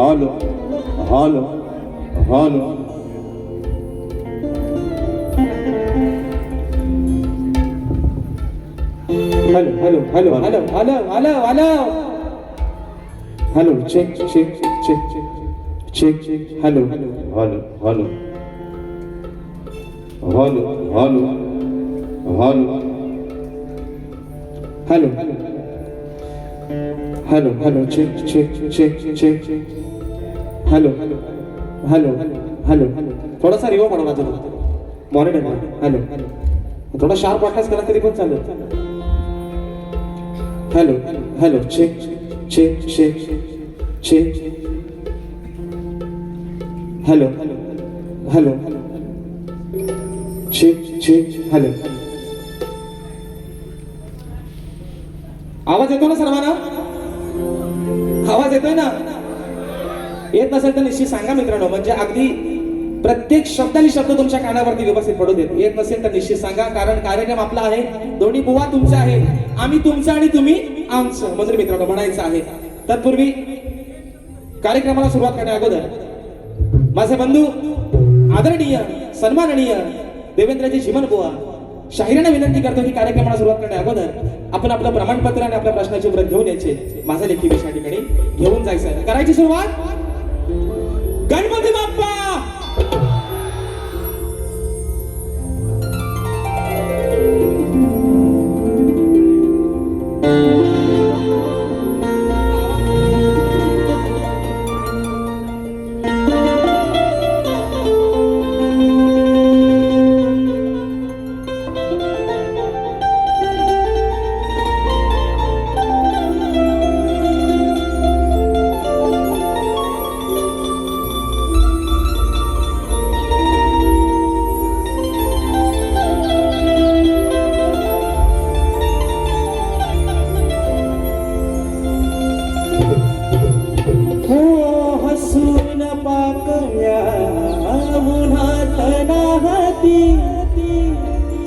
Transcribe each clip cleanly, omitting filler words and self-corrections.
Hello hello hello hello hello hello hello hello hello hello check check check check hello hello hello hello hello hello hello hello hello check check check check hello hello hello थोडासा reverb वाढवा माझं monitor hello थोडा sharp वाटलाच करा तरी पण चालेल hello hello check check check check hello hello check check hello आवाज येतो ना सर्वांना आवाज येतोय ना येत नसेल तर निश्चित सांगा मित्रांनो म्हणजे अगदी प्रत्येक शब्दानी शब्द तुमच्या कानावरती व्यवस्थित पडू देत येत नसेल तर निश्चित सांगा कारण कार्यक्रम आपला आहे दोन्ही बुवा तुमचा आहे आम्ही तुमचं आणि तुम्ही आमचं म्हणजे मित्रांनो म्हणायचं आहे तत्पूर्वी कार्यक्रमाला सुरुवात करण्या अगोदर माझे बंधू आदरणीय सन्माननीय देवेंद्रजी चिमन बुवा शाहिराने विनंती करतो की कार्यक्रमाला सुरुवात करण्या अगोदर आपण आपलं प्रमाणपत्र आणि आपल्या प्रश्नाची उत्तर घेऊन यायचे माझा लेखी विषया ठिकाणी घेऊन जायचं करायची सुरुवात गणपती बाप्पा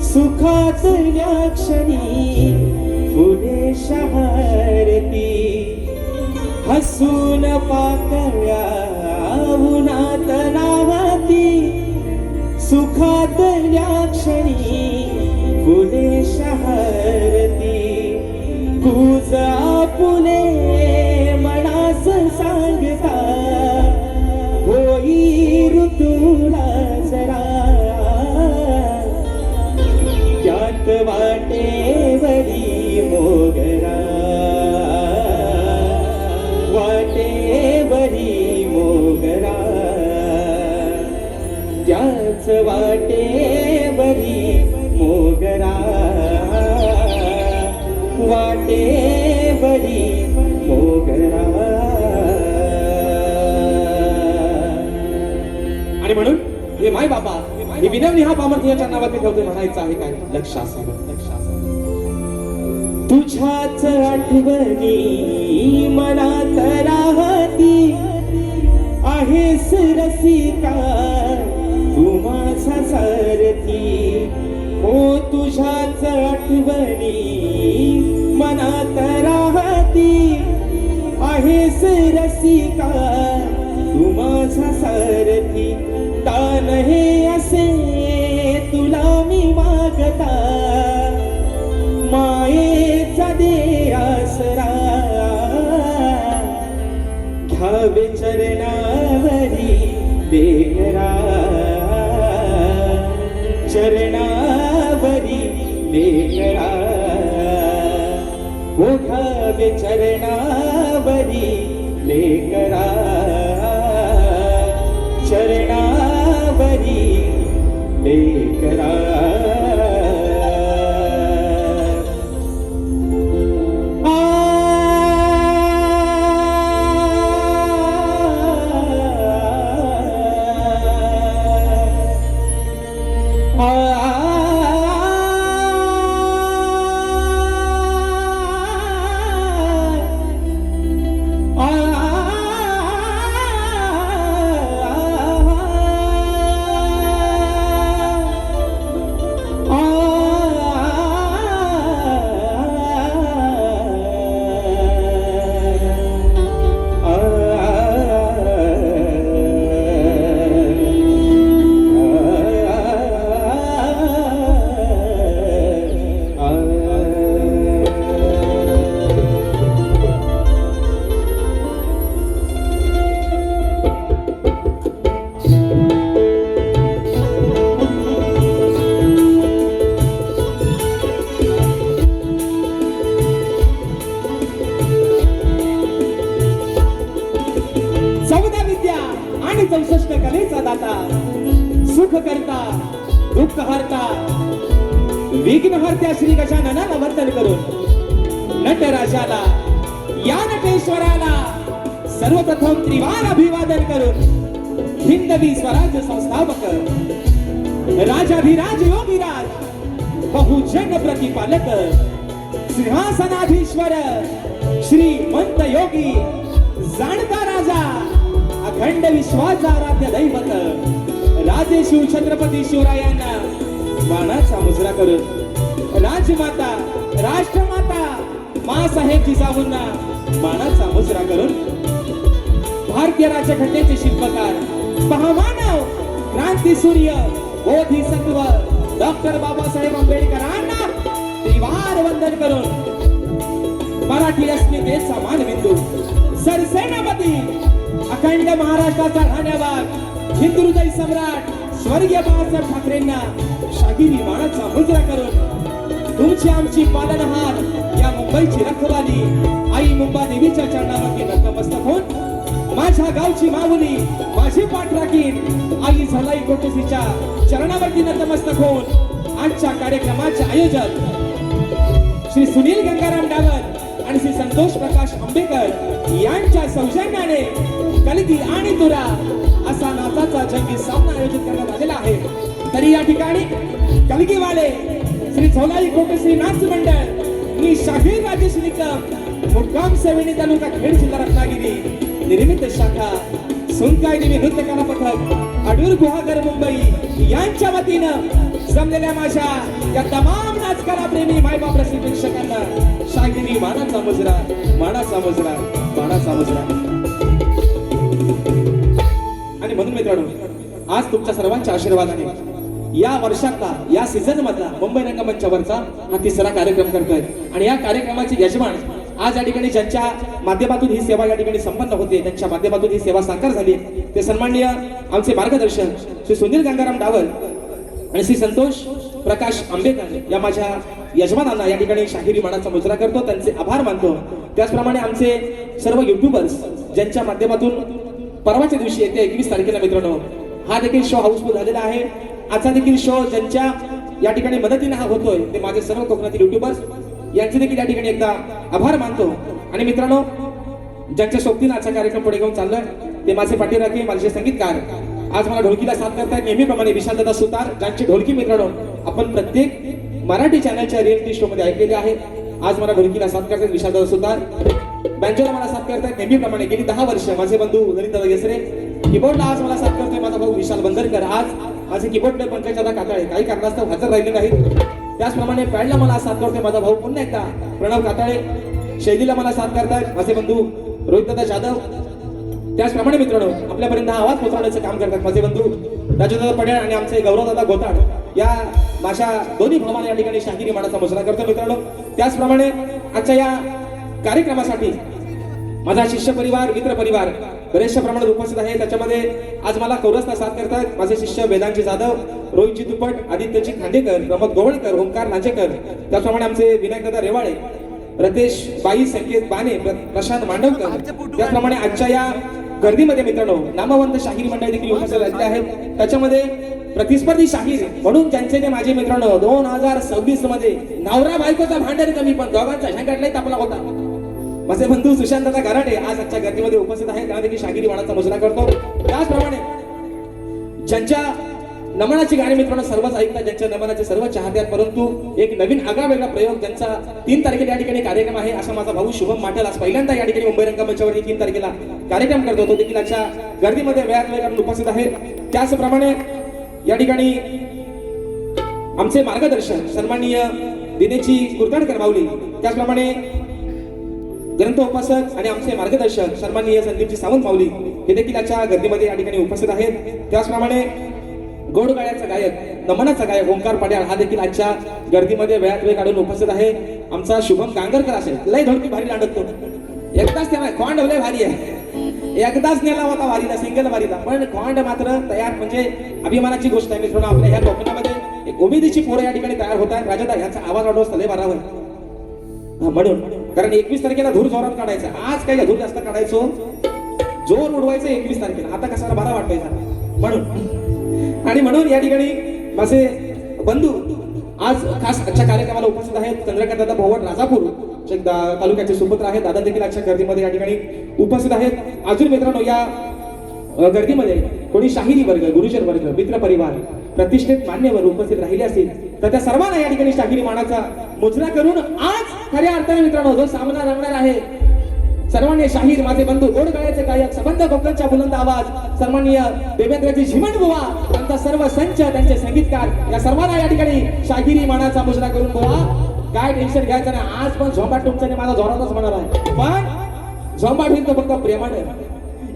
सुखात क्षणी फुले शहरती हसून पाकळ्या उन्हात नाहती सुखात क्षणी फुले शहरती कुज आपुले मनास सांगता होई ऋतूला जरा त्यात वाटेवरी मोगरा वाटेवरी मोगरा त्याच वाटेवरी मोगरा वाटेवरी मोगरा आणि म्हणून हे माय बाबा ही विनवणी हा पामर्थी याच्या नावात ठेवते म्हणायचं आहे काय लक्ष असावं तुझ्याच आठवणी मनात राहती आहेस रसिका तू माझा सारथी हो तुझ्याच आठवणी मनात राहती आहेस रसिका तू माझा सारथी तान हे असे तुला मी मागता मायेचा दे आसरा घ्यावे चरणावरी लेकरा चरणावरी लेकरा हो घ्यावे चरणावरी लेकरा चरणावरी लेकरा 64 कलेचा दाता, सुख करता दुःख हरता विघ्न हरत्या श्री गजाननाला वंदन करून नटराजाला या नटेश्वराला सर्वप्रथम त्रिवार अभिवादन करून हिंदवी स्वराज्य संस्थापक राजाधिराज योगीराज बहुजन प्रतिपालक सिंहासनाधीश्वर श्रीमंत योगी जाणता राजा अखंड विश्वाचा आराध्य दैवत राजे शिव छत्रपती शिवरायांना मानाचा मुजरा करून राजमाता राष्ट्रमाता मासाहेब जिजाऊंना मानाचा मुजरा करून भारतीय राज्यघटनेचे शिल्पकार महामानव क्रांती सूर्य बोधिसत्व डॉक्टर बाबासाहेब आंबेडकरांना त्रिवार वंदन करून मराठी अस्मितेचा मानबिंदू सरसेनापती अखंड महाराष्ट्राचा राहण्याबाग हिंदू हृदय सम्राट स्वर्गीय बाळासाहेब ठाकरेंना शाहिरी मानाचा मुजरा करून तुमची आमची पालनहार या मुंबईची रखवाली आई मुंबा देवीच्या चरणावरती नतमस्तक होऊन माझ्या गावची माऊली माझी पाठ राखीन आई झलाई कोटसीच्या चरणावरती नतमस्तक होऊन आजच्या कार्यक्रमाचे आयोजक श्री सुनील गंगाराम डावर आणि श्री संतोष प्रकाश आंबेकर यांच्या सौजन्याने कलगी आणि तुरा असा नाचाचा जंगी सामना आयोजित करण्यात आलेला आहे. तरी या ठिकाणी कलगीवाले श्री झोलाई कोटश्री नाच मंडळ मी शाहीर राजेश निकम मुक्काम सेवेनी तालुका खेड जिल्हा रत्नागिरी निर्मित शाखा सुनकाय देवी नृत्य कला पथक अडूर गुहागर मुंबई यांच्या वतीनं जमलेल्या माझ्या या तमाम नाचकला प्रेमी मायबाप रसिक प्रेक्षकांना शाहिरी मानाचा मुजरा मानाचा मुजरा मानाचा मुजरा. आणि म्हणून मित्रांनो आज तुमच्या सर्वांच्या आशीर्वादाने या वर्षातला या सीझन मधला मुंबई रंगमंचावरचा हा तिसरा कार्यक्रम करतोय आणि या कार्यक्रमाचे यजमान आज या ठिकाणी ज्यांच्या माध्यमातून ही सेवा या ठिकाणी संपन्न होते त्यांच्या माध्यमातून ही सेवा साकार झाली ते सन्माननीय आमचे मार्गदर्शक श्री सुनील गंगाराम डावर आणि श्री संतोष प्रकाश आंबेकर या माझ्या यजमानांना या ठिकाणी शाहिरी मानाचा मुजरा करतो त्यांचे आभार मानतो. त्याचप्रमाणे आमचे सर्व युट्यूबर्स ज्यांच्या माध्यमातून परवाच्या दिवशी येते 21 तारखेला मित्रांनो हा देखील शो हाऊसफुल झालेला आहे. आजचा देखील शो ज्यांच्या या ठिकाणी मदतीने हा होतोय ते माझे सर्व कोकणातील युट्यूबर्स यांचे देखील या ठिकाणी एकदा आभार मानतो. आणि मित्रांनो ज्यांच्या सोबतीने आजचा कार्यक्रम पुढे घेऊन चाललोय ते माझे पाठीराखे माझे संगीतकार आज मला ढोलकीला साथ करतायत नेहमीप्रमाणे विशालदादा सुतार ज्यांची ढोलकी मित्रांनो आपण प्रत्येक मराठी चॅनलच्या रिअलिटी शो मध्ये ऐकलेली आहे. आज मला ढोलकीला साथ करतायत विशालदादा सुतार. बँजोला मला साथ करतायत नेहमीप्रमाणे गेली 10 वर्ष माझे बंधू ललितदादा येसरे. कीबोर्डला आज मला साथ करतोय माझा भाऊ विशाल बंदरकर. आज माझे कीबोर्ड प्लेयर पंकजदादा काताळे काही कारणास्तव हजर राहिले नाहीत. त्याचप्रमाणे पॅडला मला साथ करतोय माझा भाऊ पुन्हा एकदा प्रणव काताळे. शैलीला मला साथ करतायत माझे बंधू रोहितदादा जाधव. त्याचप्रमाणे मित्रांनो आपल्यापर्यंत हा आवाज पोहोचवण्याचं काम करतात माझे बंधू राजूदादा पटेल आणि आमचे गौरवदादा गोताड या माझ्या दोन्ही भावांना या ठिकाणी शाहिरी मानाचा मुजरा करतो मित्रांनो. त्याचप्रमाणे आजच्या या कार्यक्रमासाठी माझा शिष्य परिवार मित्र परिवार बरेचशा प्रमाणात उपस्थित आहे. त्याच्यामध्ये आज मला कोरसला साथ करतात माझे शिष्य वेदांची जाधव रोहितजी दुपट आदित्यजी खांडेकर प्रमोद गोवळकर ओंकार लांजेकर. त्याचप्रमाणे आमचे विनायकदादा रेवाळे रतेश बाई संकेत बाने प्रशांत मांडवकर. त्याचप्रमाणे आजच्या या गर्दीमध्ये मित्रांनो नामवंत शाहीर मंडळ देखील उपस्थित झालेले आहेत. त्याच्यामध्ये प्रतिस्पर्धी शाहीर म्हणून ज्यांचे माझे मित्रांनो 2026 मध्ये नवरा बायकोचा भांडण कमी पण दोघांचा झंगाटलाही तापला होता माझे बंधू सुशांतदादा गराडे आज आजच्या गर्दीमध्ये उपस्थित आहेत. त्यांना देखील शाहिरी मानाचा मुजरा करतो. त्याचप्रमाणे ज्यांच्या नमनाची गाणी मित्रांनो सर्वच ऐकतात ज्यांच्या नमनाचे सर्व चाहते आहेत परंतु एक नवीन आगळा वेगळा प्रयोग ज्यांचा 3 तारखेला या ठिकाणी कार्यक्रम आहे असा माझा भाऊ शुभम माटेल आज पहिल्यांदा या ठिकाणी मुंबई रंगमंचावरती 3 तारखेला कार्यक्रम करतो तो देखील आजच्या गर्दीमध्ये वेळात वेळ काढून उपस्थित आहे. त्याचप्रमाणे या ठिकाणी आमचे मार्गदर्शक सन्माननीय दिनेशजी कुर्ताडकर माऊली त्याचप्रमाणे ग्रंथ उपासक आणि आमचे मार्गदर्शक सन्माननीय संदीपजी सावंत माऊली हे देखील आजच्या गर्दीमध्ये या ठिकाणी उपस्थित आहेत. त्याचप्रमाणे गोड गाण्याचा गायक नमनाचा गायक ओंकार पाड्याळ हा देखील आजच्या गर्दीमध्ये वेळात वेळ काढून उपस्थित आहे. आमचा शुभम गांगरकर असेल लय ढोलकी भारी लांडतो एकदाच तेव्हा खोंड लय भारी आहे एकदाच नेला होता वारीला सिंगल वारीला पण खोंड मात्र तयार म्हणजे अभिमानाची गोष्ट आहे मित्रांनो. आपल्या ह्या कोकणामध्ये एक उमेदीची पोरं या ठिकाणी तयार होतात. राजादा ह्याचा आवाज वाढवस लय बराबर म्हणून कारण 21 तारखेला धूर जोरात काढायचा आज काही धूर जास्त काढायचो जोर उडवायचं 21 तारखेला. आता कशाला बरा वाटायचा म्हणून. आणि म्हणून या ठिकाणी माझे बंधू आज खास आजच्या कार्यक्रमाला उपस्थित आहेत. चंद्रकांत दादा भोवट राजापूर तालुक्याचे सुपुत्र आहेत. दादा देखील आजच्या गर्दीमध्ये या ठिकाणी उपस्थित आहेत. अजून मित्रांनो या गर्दीमध्ये कोणी शाहिरी वर्ग, गुरुजन वर्ग, मित्र परिवार, प्रतिष्ठित मान्यवर उपस्थित राहिले असतील तर त्या सर्वांना या ठिकाणी शाहिरी मानाचा मुजरा करून आज खऱ्या अर्थाने मित्रांनो जो सामना रंगणार आहे. सर्वांनी शाहीर माझे बंधू, गोड गळ्याचे गायक, सबंध कोकणचा बुलंद आवाज, सन्माननीय देवेंद्रजी झिमण बुवा, त्यांचा सर्व संच, त्यांचे संगीतकार या सर्वांना या ठिकाणी शाहिरी मानाचा मुजरा करून बुवा काय टेन्शन घ्यायचं नाही. आज पण झोंबाट तुमचा माझा जोरातच म्हणणार आहे. पण झोंबाट होईल तर फक्त प्रेमाने,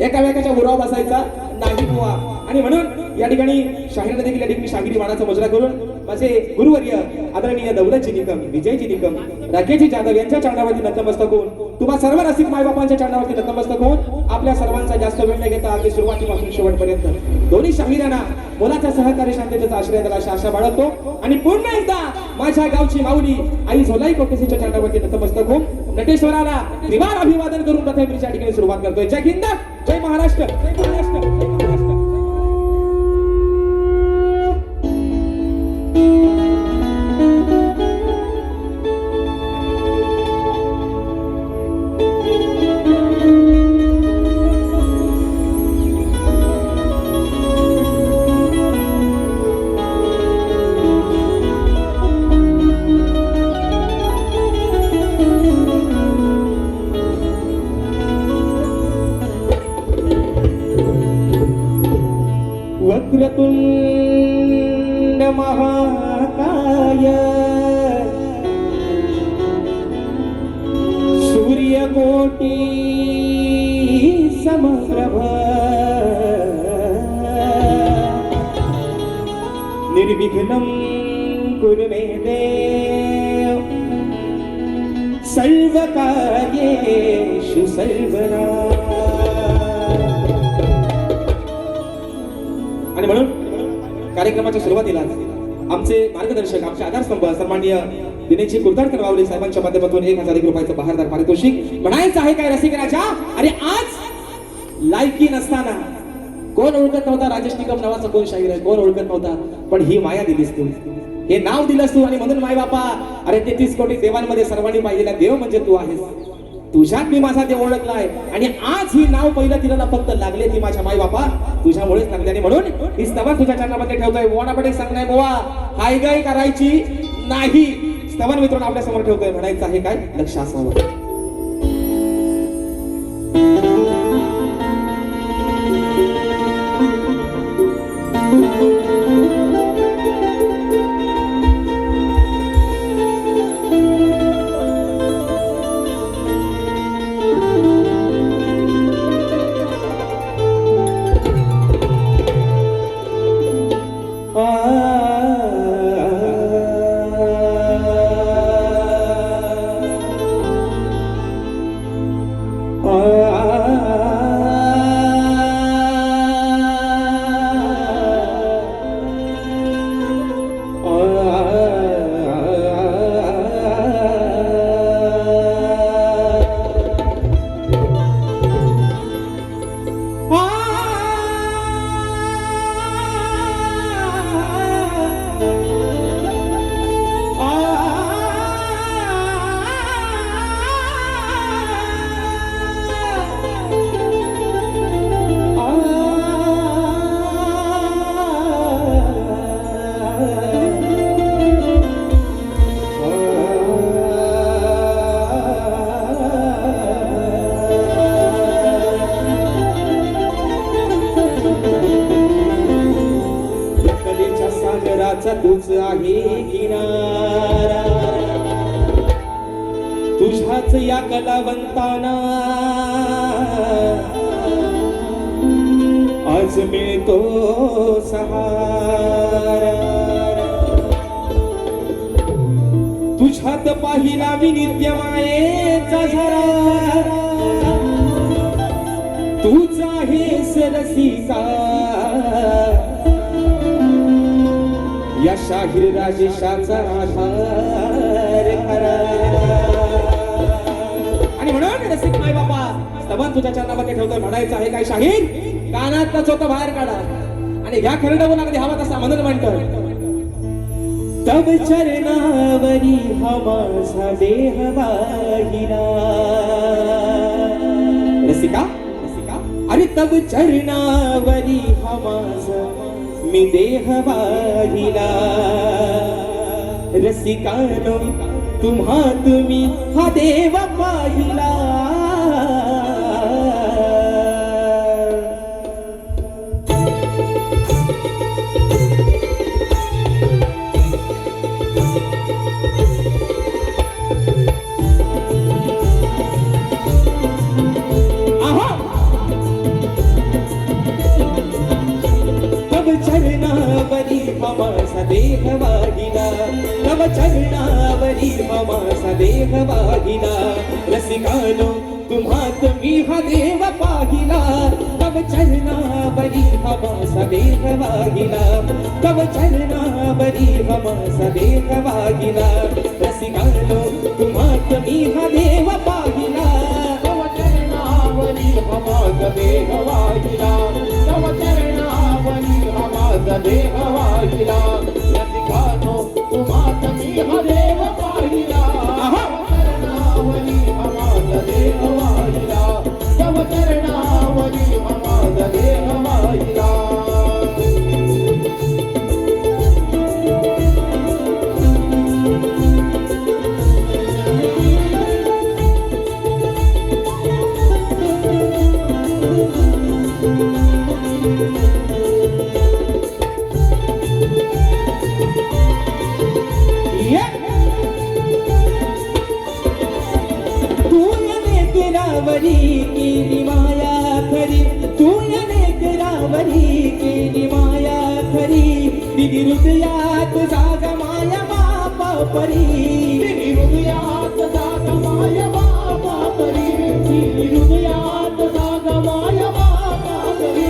एकामेकाच्या उराव बसायचा नाही बुवा. आणि म्हणून या ठिकाणी शाहिरांना देखील या ठिकाणी शाहिरी मानाचा मुजरा करून माझे गुरुवर्य आदरणीय दौलतजी निकम, विजयजी निकम, राकेशजी जाधव यांच्या चरणावरती नतमस्तक होऊन, तुम्हा सर्व रसिक मायबापांच्या चरणावरती नतमस्तक होऊन आपल्या सर्वांचा जास्त वेळ न घेता अगदी सुरुवातीपासून शेवटपर्यंत दोन्ही शाहिरांना मुलाच्या सहकारी शांततेचा आश्रय दिला अशी आशा बाळगतो. आणि पुन्हा एकदा माझ्या गावची माऊली आई झोलाई कोटेसीच्या चरणावरती नतमस्तक होऊन नटेश्वराला त्रिवार अभिवादन करून प्रथम या ठिकाणी सुरुवात करतोय. जय हिंद, जय महाराष्ट्र, जय महाराष्ट्र, जय महाराष्ट्र. वक्रतुंड महाकाय सूर्यकोटी समप्रभ निर्विघ्नं कुरु मे देव सर्वकार्येषु सर्वदा. आणि म्हणून कार्यक्रमाच्या सुरुवातीला आमचे मार्गदर्शक, आमचे आधारस्तंभ सन्माननीय दिनेशजी कुलकर्णी वावले साहेबांच्या माध्यमातून 1000 रुपयाचं बहारदार पारितोषिक. म्हणायचं आहे काय रसिकराजा, अरे आज लायकी नसताना कोण ओळखत नव्हता राजेश निकम नावाचा कोण शाहीर आहे, कोण ओळखत नव्हता. पण ही माया दिलीस तू, हे नाव दिलंस तू. आणि म्हणून माय बापा, अरे 33 कोटी देवांमध्ये सर्वांनी पाहिलेला देव म्हणजे तू आहेस. तुझ्यात मी माझा देव ओळखलाय. आणि आज ही नाव पहिलं तिला फक्त लागले ती माझ्या माय बापा तुझ्यामुळेच लागले. आणि म्हणून ही स्तवन तुझ्या चरणामध्ये ठेवतोय. बोनापटे सांगणार बोवा हाय गाय करायची नाही. स्तवन मित्रांनो आपल्या समोर ठेवतोय. म्हणायचं आहे काय, लक्ष असावं. तूच आहे किनारा, तुझ्याच या कलावंताना आज मिळतो सहारा. तुझ्यात पाहिला मी नित्य मायेचा झरा, तूच आहेस रसिका या शाहीर राजेशाचा आधार खरा. आणि म्हणून रसिक माय बाबा स्तवन तुझ्या चरणामध्ये ठेवतोय. म्हणायचं आहे काय शाहीर? कानातला चोथा बाहेर काढा आणि ह्या खरडवून अगदी हवा तसा म्हणून म्हणतोय, तब चरणावरी हा माझा देह वाहिला. रसिका अरे तब चरणावरी हा माझा मी देह वाहिला. रसिकानो तुम्ही हा देव पाहिला. चरणावरी माझा देह वाहिला. तव चरणावरी माझा देह वाहिला. रसिकानो तुम्हात मी हा देव पाहिला. तव चरणावरी माझा देह वाहिला. तव चरणावरी माझा देह वाहिला. रसिकानो तुम्हात मी हा देव पाहिला. तव चरणावरी माझा देह वाहिला. तव चरणावरी माझा देह वाहिला. रसिकानो तुम्हात मी हा देव पाहिला. चरणावरी माझा देह वाहिला. तव चरणावरी माझा देह वाहिला. केली माया खरी. तू करावरी केली माया खरी. दिदी हृदयात जाग माया बापा परी. दिदी हृदयात जाग माया बापा परी. दिदी हृदयात जाग माया बापा परी.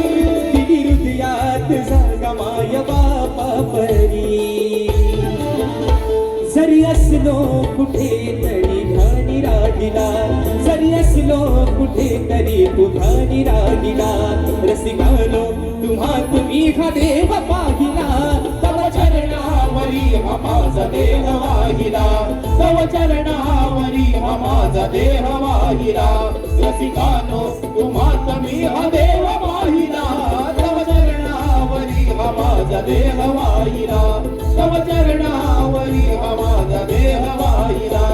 दिदी हृदयात जाग माया बापा परी. जरी असलो कुठे तरी ध्यानी राहिला. जरी असलो कुठे तरी तू ध्यानी राहिला. रसिकानो तुम्हात मी हा देव पाहिला. तव चरणावरी हा माझा देह वाहिला. तव चरणावरी हा माझा देह वाहिला. रसिकानो तुम्हात मी हा देव पाहिला. तव चरणावरी हा माझा देह वाहिला. तव चरणावरी हा माझा देह वाहिला.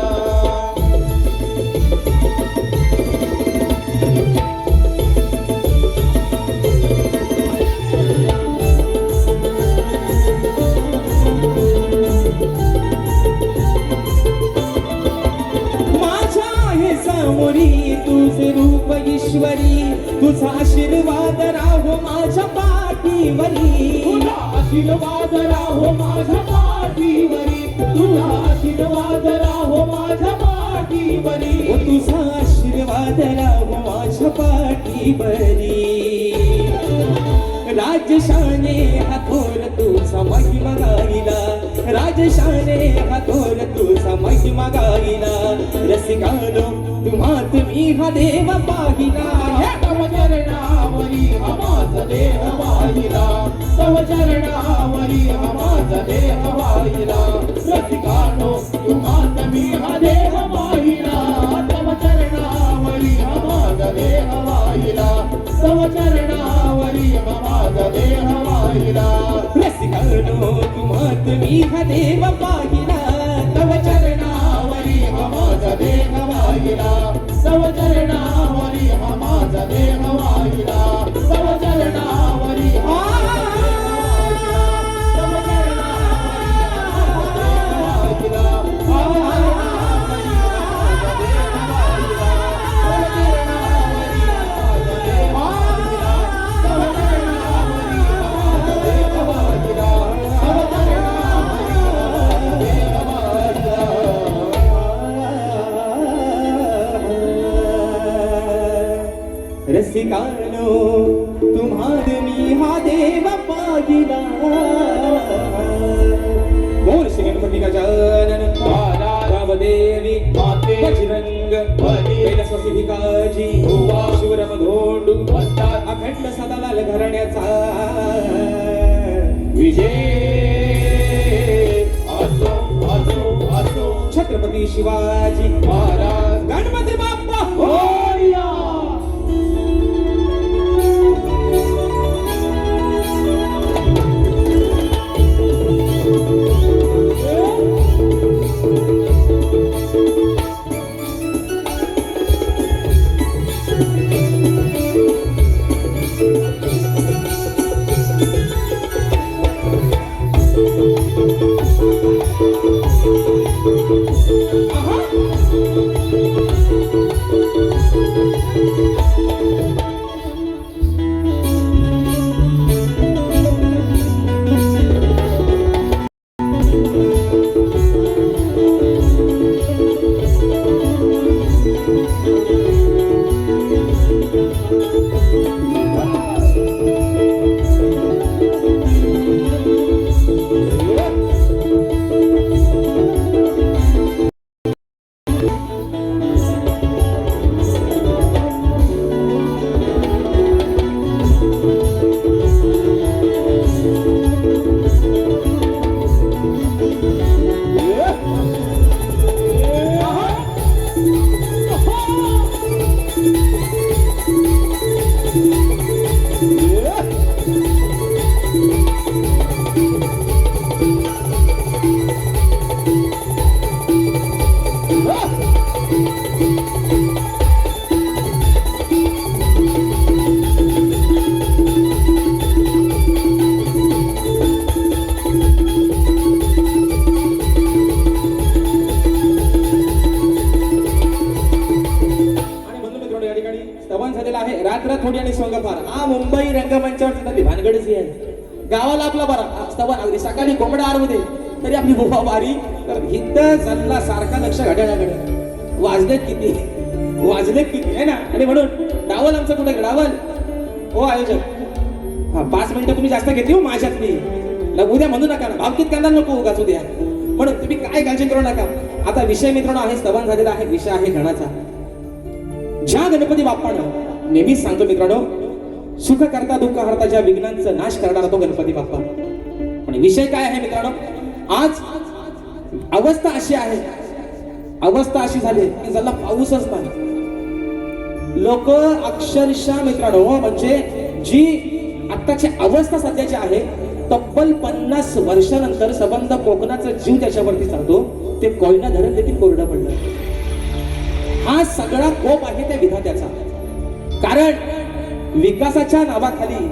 तुझे रूप ईश्वरी. तुझा आशीर्वाद राहो माझ्या पाठीवरी. तुझा आशीर्वाद राहो माझ्या पाठीवरी. तुझा आशीर्वाद राहो माझ्या पाठीवरी. तुझा आशीर्वाद राहो माझ्या पाठीवरी. राजशाने हातोर तुझा महिमा गाईला. राजशाने हातोर तुझा महिमा गाईला. रसिकानो तुम्हात मी हा देव पाहिला. तव चरणावरी हा माझा देह वाहिला. तव चरणावरी हा माझा देह वाहिला. रसिकानो तुम्हात मी हा देह वाहिला. तव चरणावरी हा माझा देह वाहिला. तव चरणावरी हा माझा देह वाहिला. रसिकानो तुम्हात मी हा देव पाहिला. तव चरणावरी हा माझा देह वाहिला. तव चरणावरी हा माझा देह वाहिला. तव चरणावरी हा रसिकानो तुम्हाद मी हा देव पाहिला. बोल श्री गणपती गजानन देवी बजरंग कैलासवासी भिकाजी असो असो असो छत्रपती शिवाजी महाराज गणपती बाप्पा होया. रात्र थोडी आणि सोंग फार हा मुंबई रंगमंचावर सुद्धा भानगडच आहे. गावाला आपला बरा स्तवन अगदी सकाळी कोंबडा आरवते तरी आपली बुवा बारी तर हिथं चालला सारखा लक्ष घड्याळाकडे वाजलेत किती आहे ना. आणि म्हणून डावल आमचं कुठे डावल हो आयोजक हा 5 मिनिटं तुम्ही जास्त घेते हो माझ्यातली उद्या म्हणू नका ना भावकीत कांदा नको उगाच उद्या म्हणून तुम्ही काय काळजी करू नका. आता विषय मित्रांनो आहे स्तवन झालेला आहे विषय आहे गणाचा. ज्या गणपती बाप्पानं नेहमीच सांगतो मित्रांनो सुख करता दुःख हरता ज्या विघ्नांचा नाश करणारा तो गणपती बाप्पा. पण विषय काय आहे मित्रांनो आज अवस्था अशी झाली की ज्याला पाऊसच नाही. लोक अक्षरशः मित्रांनो म्हणजे जी आत्ताची अवस्था सध्याची आहे तब्बल 50 वर्षानंतर संबंध कोकणाचा जीव त्याच्यावरती चालतो. ते कोयना धरण देखील कोरडं पडलं. हा सगळा कोप आहे त्या विधात्याचा. कारण विकासाच्या नावाखाली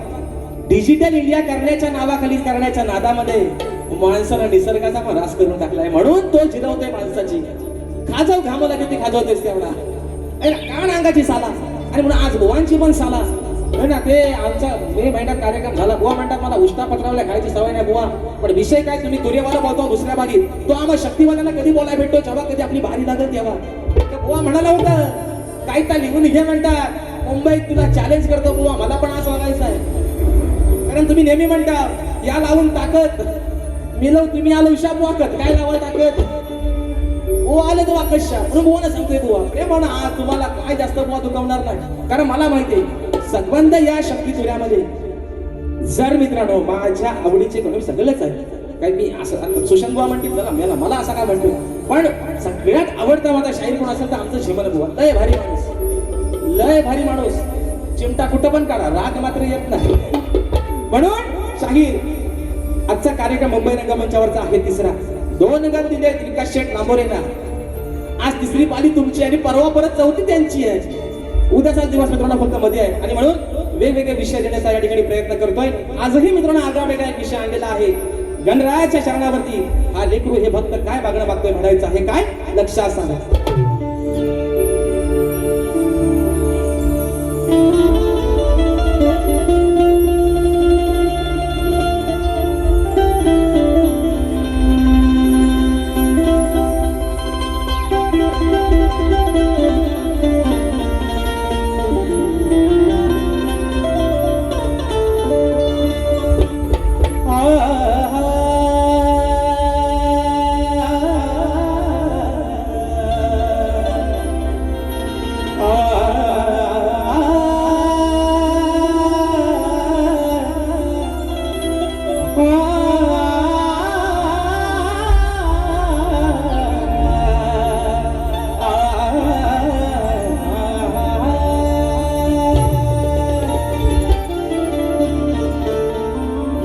डिजिटल इंडिया करण्याच्या नादामध्ये माणसानं निसर्गाचा ऱ्हास करून टाकलाय. म्हणून तो जिरवतोय माणसाची खाजव घामला किती खाजवतेस तेवढा कान अंगाची साला. आणि म्हणून आज बुवांची पण साला ना. ते आमचा मे महिन्यात कार्यक्रम झाला. बुवा म्हणतात मला उष्टा पत्रावल्या खायची सवय नाही बुवा. पण विषय काय तुम्ही तुर्यवाला बोलतो दुसऱ्या भागी तो आम्हा शक्तिवाल्याला कधी बोलायला भेटतो जेव्हा कधी आपली भारी लागत तेव्हा. बुवा म्हणाला होता काय तर लिहून घे म्हणतात मुंबईत तुला चॅलेंज करतो बुवा मला पण आज वागायचं आहे. कारण तुम्ही नेहमी म्हणता या लावून ताकद मिलव तुम्ही आलो उशा वाकत काय लावा ताकद ओ आले तो वाकशा म्हणून बुवाला सांगतोय बुवा ते म्हणा आज तुम्हाला काय जास्त बुवा दुखवणार नाही. कारण मला माहिती आहे संबंध या शक्ती तुऱ्यामध्ये जर मित्रांनो माझ्या आवडीचे कोणी सगळंच आहे. काय मी असं सुशांत बुवा म्हणतील मला असं काय म्हणतो पण सगळ्यात आवडता माझा शाहीर कोण असेल तर आमचं झेमल बुवा. लय भारी माणूस चिमटा कुठं पण काढा राग मात्र येत नाही. म्हणून शाहीर आजचा कार्यक्रम मुंबई रंगमंचावरचा आहे तिसरा. 2 गण दिले विकास शेठ लांबोरेंना. आज तिसरी पाली तुमची आणि परवा परत 4थी त्यांची आहे. उद्याचा दिवस मित्रांनो फक्त मध्ये आहे आणि म्हणून वेगवेगळे विषय देण्याचा या ठिकाणी प्रयत्न करतोय. आजही मित्रांनो आगळा वेगळा एक विषय आणलेला आहे. गणरायाच्या चरणावरती हा लेकरू हे भक्त काय मागणं मागतोय म्हणायचं आहे काय लक्षात सांगा.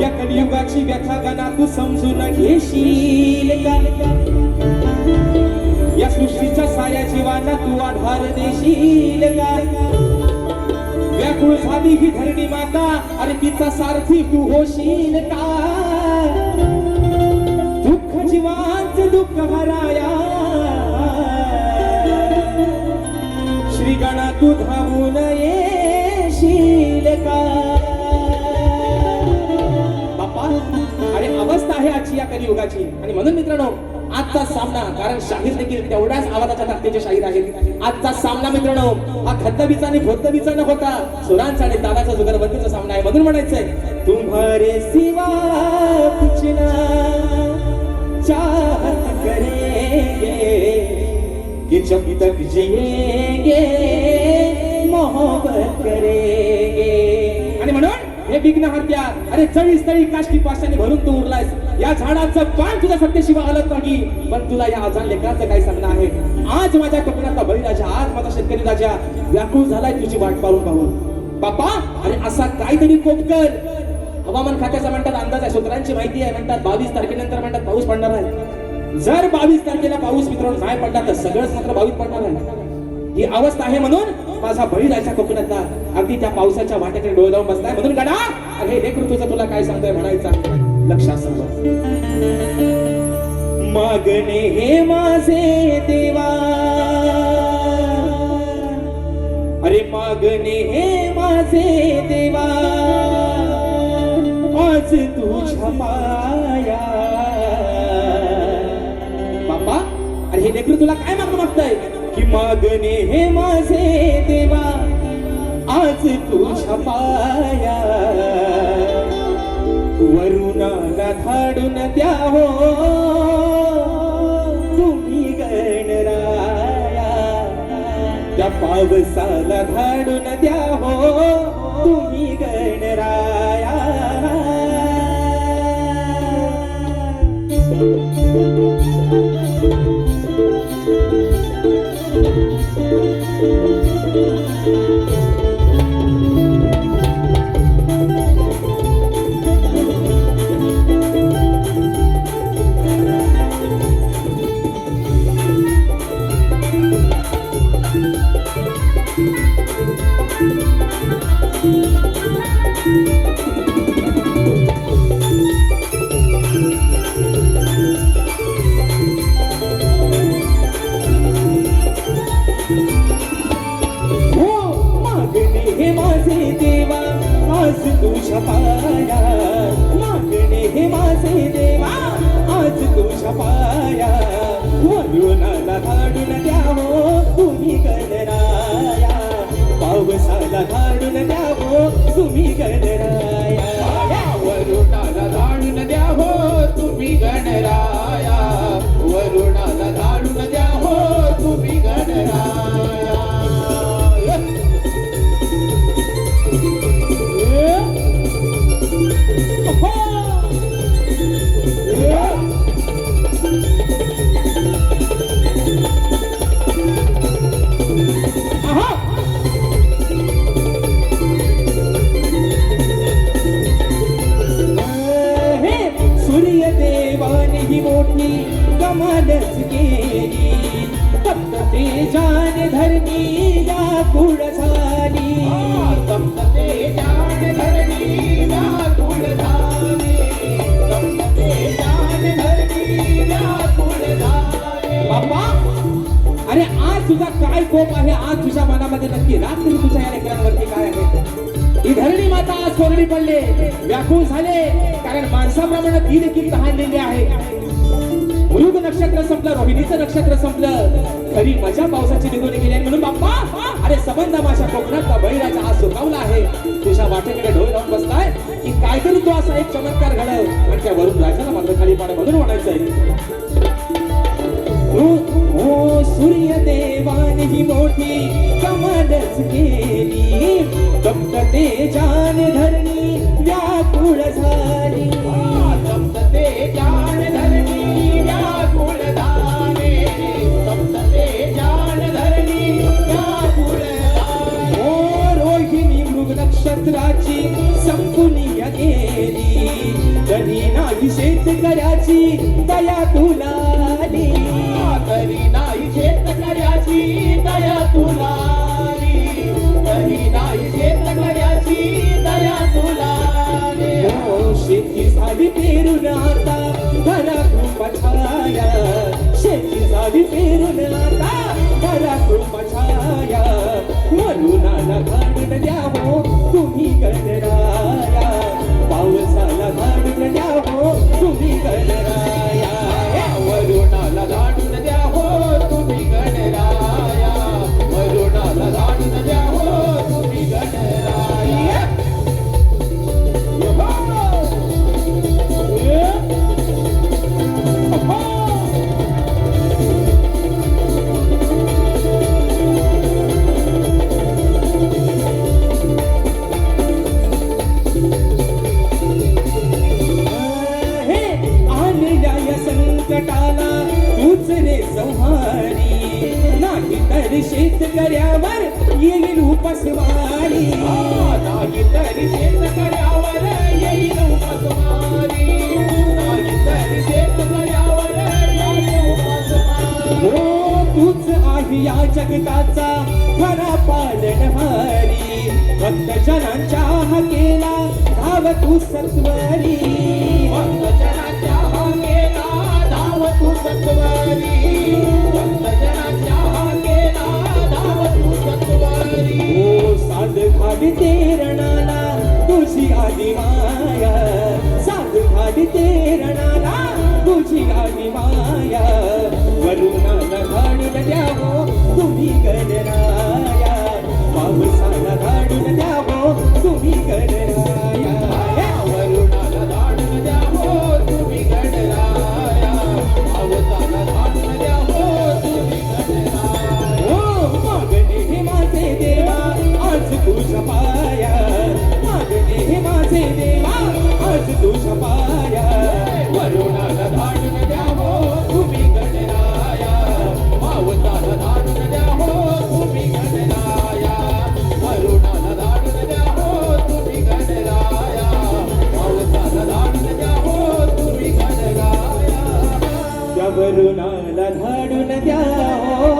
या कलियुगाची व्यथा गाना तू समजून घेशील का या सृष्टीच्या साऱ्या जीवांना तू आधार देशील का व्याकुळ झाली ही धरणी माता आणि तिचा सारथी तू होशील का दुःख जीवांचे दुःख हराया श्री गणा तू धावून येशील का बाप्पा अरे अवस्था आहे आजची या कलियुगाची आणि म्हणून मित्रांनो आजचा सामना कारण शाहीर देखील तेवढ्याच आवाजाच्या ताकदीचे शाहीर आहेत आजचा सामना मित्रांनो हा खद्दबीचा आणि भोद्दबीचा न होता सुरांचा आणि तालाचा जुगलबंदीचा सामना आहे म्हणून म्हणायचंय तुम्हारे सिवा कुछ ना चाहत करेंगे कि जब तक जिएंगे मोहब्बत करेंगे आणि म्हणून हे विघ्नहर्त्या अरे चळीस तळी काष्टी पाशाने भरून तू उरलायस या झाडाचं पान तुझ्या सत्तेशिवाय हलत नाही पण तुला या आजान लेकराचं काय सांगणं आहे आज माझ्या कोकणातला बळीराजा आज माझा शेतकरी राजा व्याकुळ झालाय तुझी वाट पाहून पाहून बाप्पा अरे असा काहीतरी कोप कर हवामान खात्याचा म्हणतात अंदाज आहे सूत्रांची माहिती आहे म्हणतात 22 तारखेनंतर म्हणतात पाऊस पडणार आहे जर 22 तारखेला पाऊस मित्रांनो नाही पडला तर सगळंच मात्र 22 पडणार आहे ही अवस्था आहे म्हणून माझा बळीराजा कोकणातला अगदी त्या पावसाच्या वाट्याकडे डोळे लावून बसलाय म्हणून गडा अरे लेकरू तुझं तुला काय सांगतोय म्हणायचा लक्षात समज मागणे हे माझे देवा अरे मागणे हे माझे देवा आज तुझ्या पाया बाबा अरे हे लेकरू तुला काय मागतंय की मागणे हे माझे देवा आज तुझ्या पाया वरुणाला धाडून द्या हो तुम्ही गणराया त्या पावसाला धाडून द्या हो तुम्ही गणराया तुझ्या पाया मागणे हे माझे देवा आज तुझ्या पाया वरुणाला धाडून द्या हो तुम्ही गणराया पावसाला धाडून द्या हो तुम्ही गणराया वरुणाला धाडून द्या हो तुम्ही गणराया वरुणाला धाडून द्या हो तुम्ही गणराया कमालच केली फक्त तेजान धरणी व्याकुळ झाली फक्त तेजान धरणी व्याकुळ झाली फक्त तेजान धरणी व्याकुळ झाली बाप्पा अरे आज तुझा काय कोप आहे आज तुझ्या मनामध्ये नक्की रात्री तुझ्या या लेकरांवरती काय आहे ही धरणी माता आज कोरडी पडले व्याकुळ झाले कारण माणसाप्रमाणे ती देखील तहानलेली आहे मृग नक्षत्र संपलं रोहिणीचं नक्षत्र संपलं खरी मजा पावसाची निघून गेली म्हणून बाप्पा अरे संबंध माझ्या कोकणातला बळीराजा आज सुकावला आहे तुझ्या वाटेकडे डोळे लावून बसलाय की काहीतरी तू असा एक चमत्कार घडव आणि त्या वरून राजाला मात्र खाली पाडे म्हणून म्हणायचंय हो सूर्य देवाने ही मोठी कमालच केली फक्त तेजान धरणी व्याकुळ झाली फक्त तेजान धरणी व्याकुळ झाली फक्त तेजान धरणी व्याकुळ झाली हो रोहिणी मृग नक्षत्राची संपुनिया गेली तरी नाही शेतकऱ्याची दया तुला आली. तरी नाही शेतकऱ्याची दया तुला आली. तरी नाही शेतकऱ्याची दया तुला आली. हो, शेती झाली पेरून आता घरा खूप छाया. शेती झाली पेरून आता घरा खूप छाया. वरुणाला घालून द्या हो तुम्ही गणराया. पावसाला घालून द्या हो तुम्ही गणराया. वरुणाला धाडून द्या हो तुम्ही गणराया. वरुणाला धाडून द्या हो तुम्ही गणराया. हे आलेल्या या संकटाला तूच रे संहारी. नाही तर शेतकऱ्यावर येईल उपासमारी. नाही तरी शेतकऱ्यावर येईल उपासमारी. नाही तरी शेतकऱ्यावर येईल उपासमारी. हो, तूच आहे या जगताचा खरा पालनहारी. भक्तजनांच्या हाकेला धाव तू सत्वरी. भक्तजनाच्या हाकेला धाव तू सत्वरी. भक्तजनाच्या हाकेला धाव तू सत्वरी. हो, साध खाली तेरणाला तुझी आली माया. साध खाली तेरणाला तुझी आली माया. वरुणाला घालून द्या हो तुम्ही गणराया. पावसाला घालून द्या हो तुम्ही गणराया. वरुणाला धाडून द्या हो तुम्ही गणराया. पावसाला धाडून द्या हो तुम्ही गणराया. हो, मागणे हे माझे देवा आज तुझ्या पाया. मागणे हे माझे देवा आज तुझ्या पाया. वरुणाला धाडून द्या हो तुम्ही गणराया. पावसाला धाडून द्या हो तुम्ही गणराया. वरुणाला धाडून द्या हो तुम्ही गणराया. पावसाला धाडून द्या हो तुम्ही गणराया. त्या वरुणाला धाडून द्या हो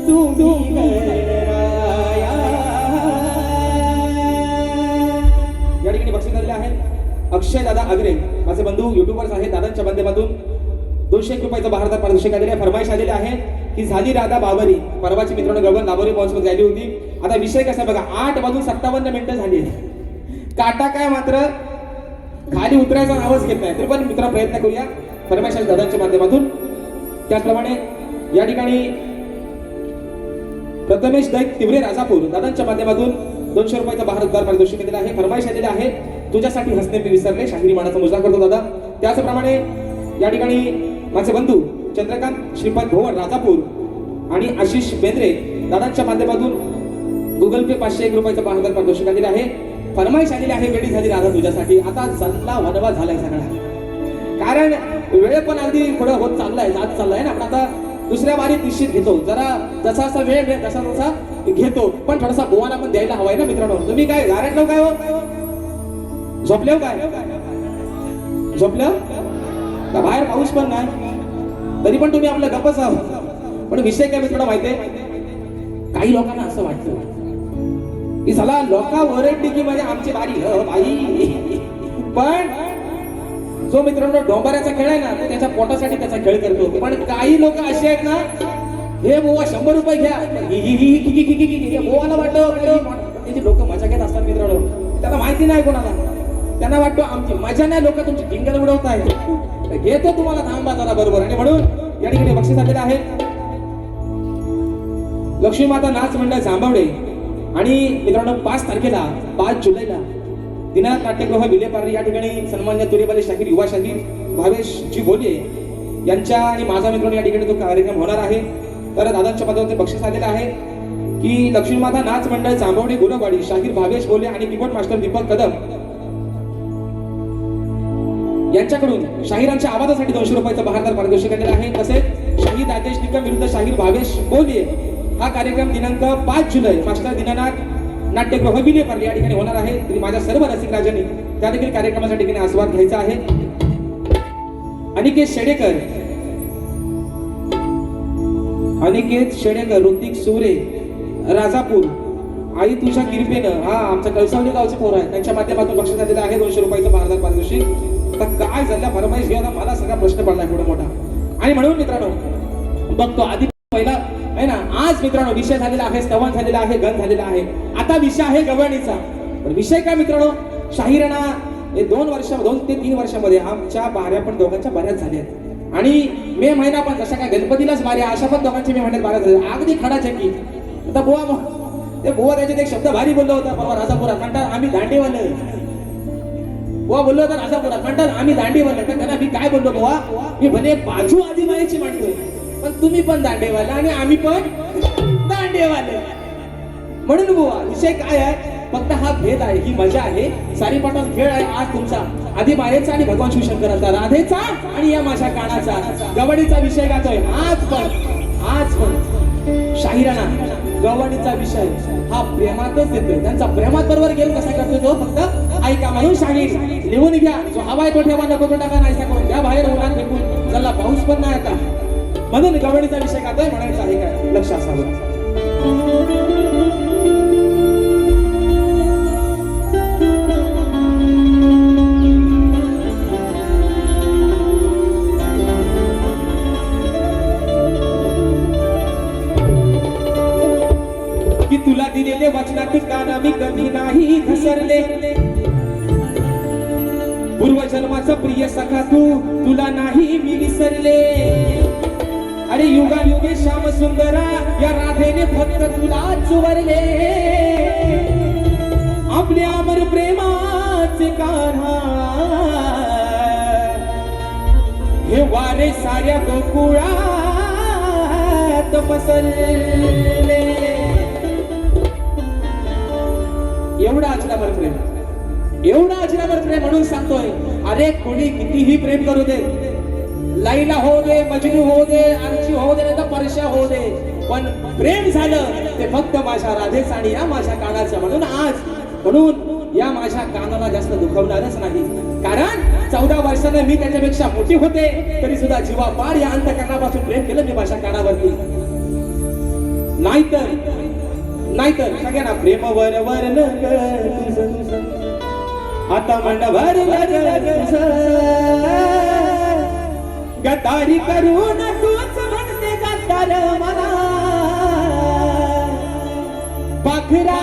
तुम्ही गणराया. या ठिकाणी बक्षीस दिलेले आहे अक्षय दादा आगरे माझे बंधू युट्यूबर्स आहेत. दादांच्या माध्यमातून 201 रुपयाचं भारतात पारितोषिक आलेले आहे. फरमाईश आलेली आहे की झाली राधा बाबरी. परवाची मित्रांनो गगन लाबोरी महोत्सवात झाली होती. आता विषय कसा बघा, 8:57 झाली आहे. काटा काय मात्र खाली उतरायचा नावच घेत नाही. तरी पण मित्र प्रयत्न करूया फरमाईश आली दादांच्या माध्यमातून. त्याचप्रमाणे या ठिकाणी प्रथमेश दैत तिवरे राजापूर दादांच्या माध्यमातून 200 रुपयाचा भारतदार पारितोषिक दिलेला आहे. फरमाईश आलेले आहे तुझ्यासाठी हसणे मी विसरले. शाहिरी मानाचा मुजरा करतो दादा. त्याचप्रमाणे या ठिकाणी माझे बंधू चंद्रकांत श्रीपाद भोवन राजापूर आणि आशिष बेंद्रे दादांच्या माध्यमातून गुगल पे 501 रुपयाचा भारतदार पारितोषिक दिलेला आहे. फरमाईश आलेली आहे वेळी झाली राधा तुझ्यासाठी. आता चालला वनवा झालाय सगळा. कारण वेळ पण अगदी पुढे होत चाललाय जात चाललाय ना. आपण आता दुसऱ्या वारीत निश्चित घेतो. जरा जसा वेळ मिळेल तसा घेतो. पण थोडासा बोवाला पण द्यायला हवाय ना मित्रांनो. तुम्ही काय गारटलो काय हो? झोपले काय? झोपलं का? बाहेर पाऊस पण नाही तरी पण तुम्ही आपलं गप्पच आहात. पण विषय काय मित्रांनो माहितीये, काही लोकांना असं वाटतं की चला लोका ओरडली की म्हणजे आमची बारी बाई. पण जो मित्रांनो डोंबऱ्याचा खेळ आहे ना तो त्याच्या पोटासाठी त्याचा खेळ करतो. पण काही लोक असे आहेत ना, हे बोवा 100 रुपये घ्या. बोवाला वाटतं त्याची लोक मजा घेत असतात मित्रांनो. त्यांना माहिती नाही कोणाला. त्यांना वाटतं आमची मजा नाही, लोक तुमची टिंगल उडवत आहेत. घेतो तुम्हाला थांबा जरा बरोबर. आणि म्हणून या ठिकाणी बक्षीस आलेलं आहे लक्ष्मी माता नाच मंडळ जांभवडे. आणि मित्रांनो 5 तारखेला 5 जुलैला दिनानाथ नाट्यगृह विलेपार्ले या ठिकाणी सन्मान्य तुरेबाले शाहीर युवा शाहीर भावेश जी बोले यांच्या आणि माझा मित्रांनो या ठिकाणी तो कार्यक्रम होणार आहे. तर दादांच्या पदावरती बक्षीस आलेलं आहे की लक्ष्मी माता नाच मंडळ जांभवडे गुरवाडी शाहीर भावेश बोले आणि कीबोर्ड मास्टर दीपक कदम यांच्याकडून शाहिरांच्या आवाजासाठी 200 रुपयाचं भारतदार पारितोषिक दिलेलं आहे. तसेच शाहीर राजेश निकम विरुद्ध शाहीर भावेश बोले हा कार्यक्रम दिनांक 5 जुलै मास्टर दिनानाथ नाट्यगृह विलेपार्ले या ठिकाणी होणार आहे. तरी माझ्या सर्व रसिक राजांनी त्या देखील कार्यक्रमाच्या ठिकाणी आस्वाद घ्यायचा आहे. अनिकेत शेडेकर, ऋतिक सुरे, राजापूर, आई तुझ्या किरपेनं, हा आमच्या कळसावली गावचे पोर आहे, त्यांच्या माध्यमातून बक्षीस दिलेलं आहे 200 रुपयाचं भारतात पारितोषिक. आता काय झालं फरमाईश घेऊन मला सगळा प्रश्न पडलाय पुढे मोठा. आणि म्हणून मित्रांनो बघतो आधी पहिला आहे ना, आज मित्रांनो विषय झालेला आहे, स्तवन झालेला आहे, गण झालेला आहे. आता विषय आहे गवळणीचा. पण विषय काय मित्रांनो, शाही राणा हे 2 ते 3 वर्षामध्ये आमच्या बाऱ्या पण दोघांच्या बऱ्याच झाल्या आहेत. आणि मे महिना पण जशा काय गणपतीलाच बाऱ्या अशा पण दोघांच्या मे महिन्यात बाऱ्या झाल्या. अगदी खडाच की आता बुवा त्याच्यात एक शब्द भारी बोललो होता परवा राजापुरा, कंटाळ आम्ही दांडेवाले. बुवा बोललो होता राजापुरा, कंटाळ आम्ही दांडेवाले. तर त्यांना मी काय बोललो, बुवा मी भले बाजू आदिमायेची मांडतोय, पण तुम्ही पण दांडेवाले आणि आम्ही पण दांडेवाले. म्हणून बुवा विषय काय आहे, फक्त हा भेद आहे, ही मजा आहे, सारीपाटाचा खेळ आहे आज तुमचा आदिमायेचा आणि भगवान शिवशंकराचा, राधेचा आणि या माझ्या कानाचा गवळीचा विषय गातोय. आज पण शाही राणा गवळीचा विषय हा प्रेमातच देतोय. त्यांचा प्रेमात बरोबर गेम कसा करतोय तो फक्त ऐका. म्हणून शाहीर लिहून घ्या, जो हवाय तो ठेवा, नको तो टाका, नाहीसा करून द्या बाहेर उन्हात फेकून, चला पाऊस पण नाही आता. म्हणून गवळीचा विषय गातोय म्हणायचं आहे काय, लक्ष असावं. की तुला दिलेले वचनात काना मी कधी नाही घसरले, पूर्वजन्माचा प्रिय सखा तुला नाही मी विसरले. अरे युगायुगे श्याम सुंदरा या राधेने फक्त तुलाच वरले, आपल्या अमर प्रेमाचे कान्हा हे वारे साऱ्या गोकुळात पसरले. एवढा अजरामर प्रेम म्हणून सांगतोय. अरे कोणी कितीही प्रेम करू दे, लैला हो दे, मजनू हो दे, अर्ची हो दे, नाही तर परशा हो दे, पण प्रेम झालं ते फक्त माझ्या राधेचं आणि या माझ्या कानाचं. म्हणून या माझ्या कानाला जास्त दुखवणारच नाही, कारण 14 वर्षाने मी त्याच्यापेक्षा मोठी होते, तरी सुद्धा जीवापाड या अंतःकरणापासून प्रेम केलं मी माझ्या कानावरती. नाहीतर सगळ्यांना प्रेम वरन आता मंडभर गद्दारी करून तूच म्हणते गद्दार मला, पाखरा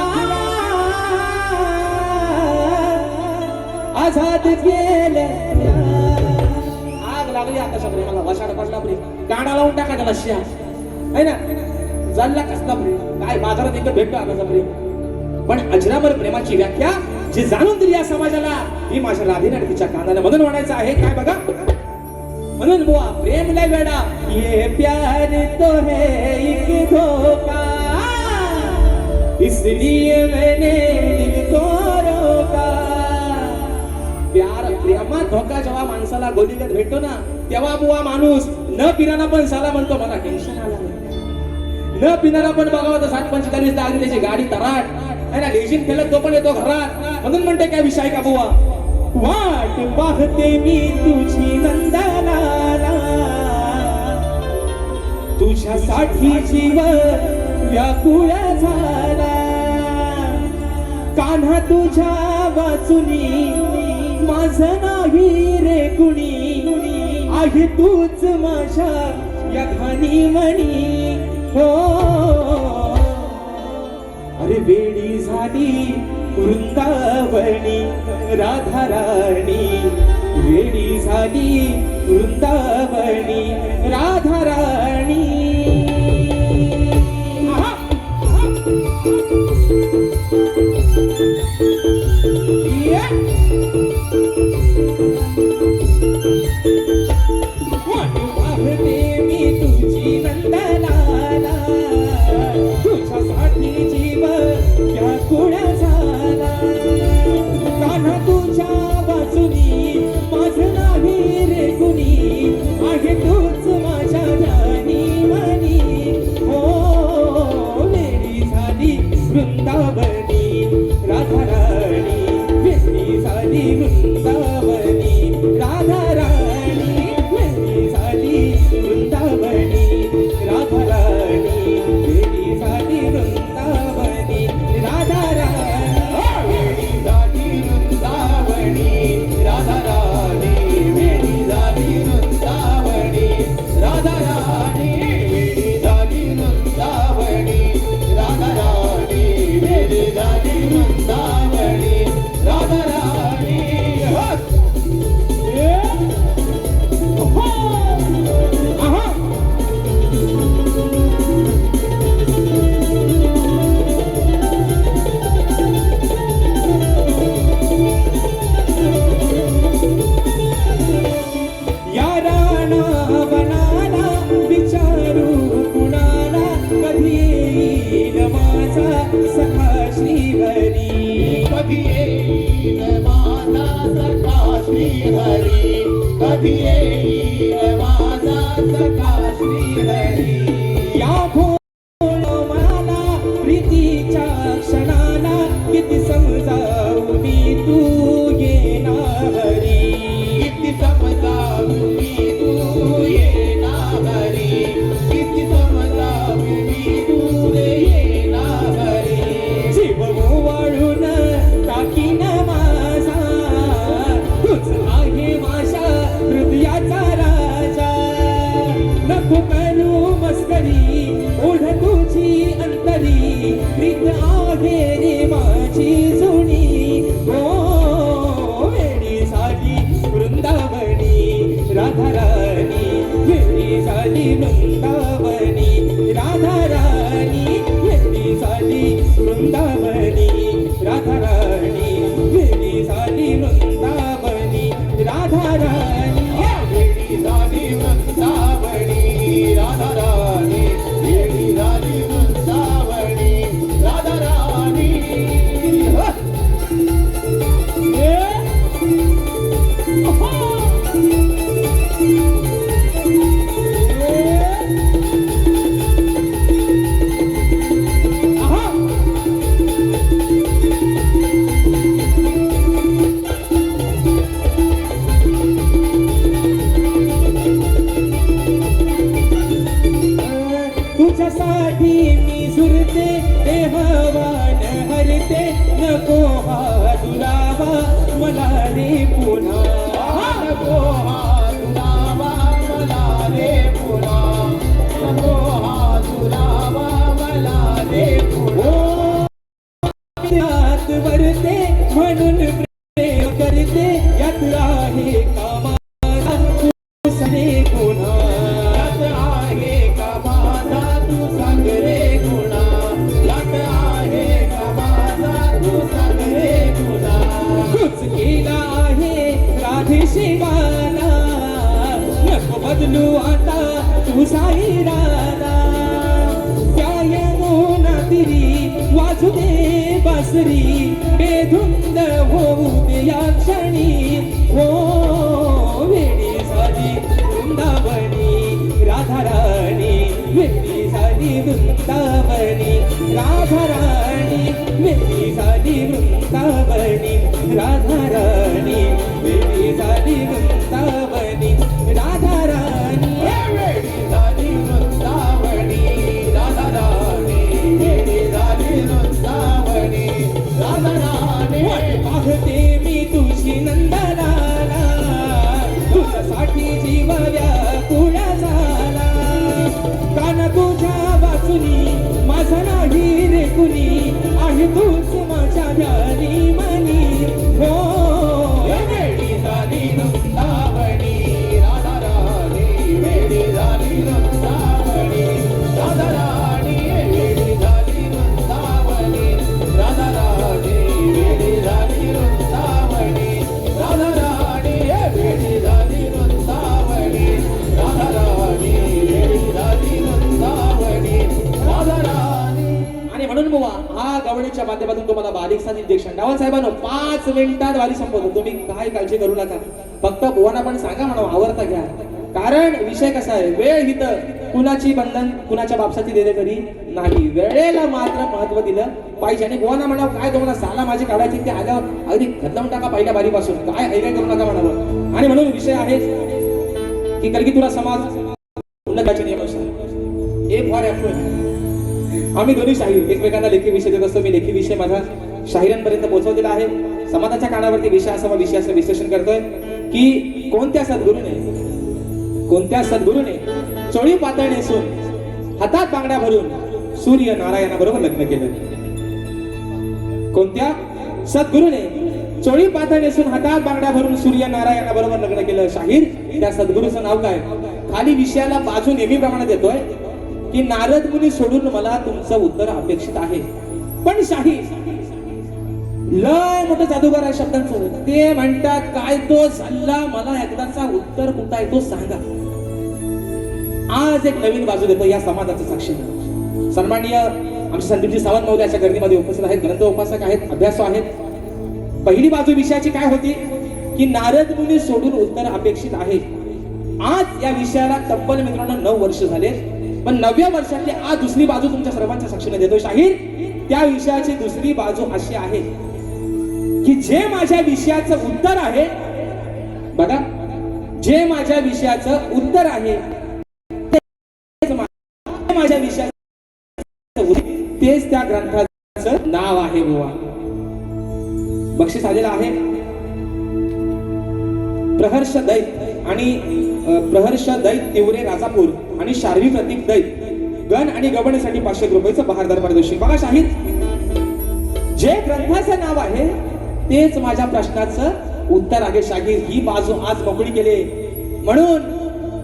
आझाद गेले. आग लागली आता प्रेमाला, वशाड पडला प्रेम, काढा लावून टाका त्याला शिया आहे ना, चालला कसला प्रेम, काय बाजारात एकदा भेटतो आकाचा प्रेम. पण अजरामर प्रेमाची व्याख्या जी जाणून दिली या समाजाला, ही माझ्या राधेने आणि तिच्या कानाला मधून म्हणायचं आहे काय बघा. म्हणून बुवा प्रेम लय वेडा, ये प्यार तो है एक धोखा, इसलिए मैंने दिल को रोका. प्रेमात धोका जेव्हा माणसाला गोदीगत भेटतो ना, तेव्हा बुवा माणूस न पिणारा पण साला म्हणतो मला टेन्शन आलं नाही. न पिणारा पण बघावं तर 7:45 आधी त्याची गाडी तराट आहे ना, लेजिन खेळत तो पण येतो घरात. म्हणून म्हणते काय विषय का बुवा, वाट पाहते मी तुझी नंदलाला, तुझ्यासाठी जीव व्याकुळ झाला, कान्हा तुझ्या वाचुनी माझं नाही रे कुणी, आहे तूच माझ्या या घाणी मणी. हो अरे वेडी झाली वृंदावनी राधा राणी, वेडी झाली वृंदावनी राधा राणी. मी तुझी नंदलाला, तुझ्यासाठी जीव व्याकुळ झाला, कान्हा तुझ्या बाजूनी माझं नाही रे कुणी, आहे तूच माझ्या जानी मनी. हो वेडी झाली वृंदावनी श्रीहरी कधी येईल माझा सखा श्रीहरी या भोळ मनाला प्रीतीच्या क्षणाला किती समजावू मी तू येना हरी किती समजावू मी तू येना हरी किती समजावू मी तू येना हरी जीव ओवाळून टाकीन माझा तूच आहे माझ्या हृदयाचा राजा नको करू मस्करी ओढ तुझी अंतरी प्रीत आहे रे माझी जुनी हो वेडी झाली वृंदावनी राधा राणी वेडी झाली वृंदावनी राधा राणी वेडी झाली वृंदावनी राधा राणी वेडी झाली वृंदावनी राधा राणी वेडी झाली वृंदावनी राधा राणी वेडी झाली वृंदावनी राधा राणी तुझ्यासाठी मी झुरते देहवान हरते नको हा दुरावा मला रे पुन्हा नको हा दुरावा मला रे पुन्हा नको हा दुरावा मला रे पुन्हा यात वरते म्हणून प्रेम करते यात आहे कामाला तू सरे पुन्हा यात आहे का माझा तू सांग रे गुणा यात आहे का माझा तू सांग रे गुणा तूच केला आहे राधेशी गाना नको बदलू आता तू साई राधा त्या यमुना तिरी वाजू दे बासरी बेधुंद होऊ दे या क्षणी हो वेडी झाली वृंदावनी राधा राणी वेडी झाली वृंदावनी राधा राणी वेडी झाली वृंदावनी राधा राणी वेडी झाली वृंदावनी राधा राणी वेडी झाली वृंदावनी राधा राणी वेडी झाली वृंदावनी राधा राणी पाहते मी तुझी नंदनाला तुझ्यासाठी जीव व्याकुळ झाला कान तुझ्या वाचुनी माझा नाही रे कुणी आहे तूच माझ्या ध्यानी मनी हो वेडी झाली वृंदावनी राधा राणी वेडी झाली वृंदावनी राधा राणी वेडी झाली वृंदावनी राधा राणी वेडी झाली वृंदावनी राधा राणी वेडी झाली वृंदावनी राधा राणी वेडी झाली वृंदावनी राधा राणी आणि म्हणून बुवा हा गवळीच्या माध्यमातून तुम्हाला बारीकसा निर्देशन डावल साहेबांनो 5 मिनिटात वारी संपवतो तुम्ही काय काळजी करू नका फक्त बुवांना पण सांगा म्हणा आवडता घ्या कारण विषय कसा आहे वेळ हिथं कुणाची बंधन कुणाच्या बापसाची देणेकरी नाही वेळेला मात्र महत्व दिलं पाहिजे आणि बुवांना म्हणावं काय तुम्हाला साला माझी काढायची ते आल्यावर अगदी खतम टाका पहिल्या बारीपासून काय ऐकाय करू नका म्हणावं आणि म्हणून विषय आहे की कलगी तुला समाज उन्नताचे नियम ए फॉर ॲप्रोच आम्ही दोन्ही शाहीर एकमेकांना लेखी विषय देत असतो मी लेखी विषय माझा शाहिरांपर्यंत पोहोचवलेला आहे समाजाच्या कानावरती विषयासह विषयाचं विश्लेषण करतोय की कोणत्या सद्गुरूने चोळी पातळ नेसून हातात बांगड्या भरून सूर्य नारायणाबरोबर लग्न केलं कोणत्या सद्गुरूने चोळी पातळ नेसून हातात बांगड्या भरून सूर्य नारायणाबरोबर लग्न केलं शाहीर त्या सद्गुरूचं नाव काय खाली विषयाला बाजू नेहमीप्रमाणे देतोय की नारद मुनी सोडून मला तुमचं उत्तर अपेक्षित आहे पण शाहीर लय मोठं जादूगार आहे शब्दांचं ते म्हणतात काय तो सल्ला मला एकदाचा उत्तर कुठं आहे तो सांगा आज एक नवीन बाजू देतो या समाजाचं साक्षीदार सन्माननीय आमचे संदीपजी सावंत महोदय अशा गर्दीमध्ये उपस्थित आहेत ग्रंथ उपासक आहेत अभ्यासू आहेत पहिली बाजू विषयाची काय होती की नारद मुनी सोडून उत्तर अपेक्षित आहे. आज या विषयाला तब्बल मित्रांनो 9 वर्ष झाले, पण 9व्या वर्षातली आज दुसरी बाजू तुमच्या सर्वांच्या साक्षीने देतोय. शाहीर, त्या विषयाची दुसरी बाजू अशी आहे की जे माझ्या विषयाचं उत्तर आहे बघा, जे माझ्या विषयाचं उत्तर आहे माझ्या विषयाचं तेच त्या ग्रंथाचं नाव आहे. बुवा बक्षीस आलेलं आहे. प्रहर्ष दैत आणि प्रहर्ष दैत तिवरे राजापूर आणि शार्वी प्रतीक दैत गण आणि गवणीसाठी 500 रुपयाचं बहारदार पारितोषिक. बघा शाहीर, जे ग्रंथाचं नाव आहे तेच माझ्या प्रश्नाचं उत्तर आहे. शाहीर, ही बाजू आज मोकळी केली म्हणून